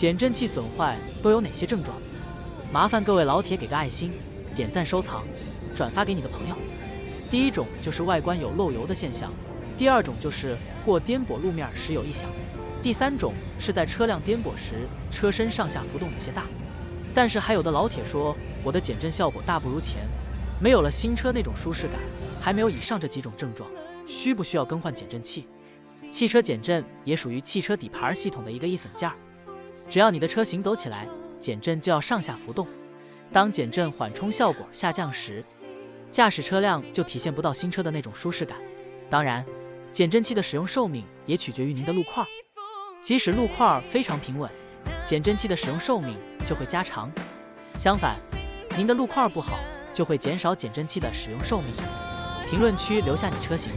减震器损坏都有哪些症状？麻烦各位老铁给个爱心、点赞、收藏、转发给你的朋友。第一种就是外观有漏油的现象，第二种就是过颠簸路面时有异响，第三种是在车辆颠簸时车身上下浮动有些大。但是还有的老铁说我的减震效果大不如前，没有了新车那种舒适感，还没有以上这几种症状，需不需要更换减震器？汽车减震也属于汽车底盘系统的一个易损件儿，只要你的车行走起来，减震就要上下浮动。当减震缓冲效果下降时，驾驶车辆就体现不到新车的那种舒适感。当然，减震器的使用寿命也取决于您的路况，即使路况非常平稳，减震器的使用寿命就会加长。相反，您的路况不好，就会减少减震器的使用寿命。评论区留下你车型。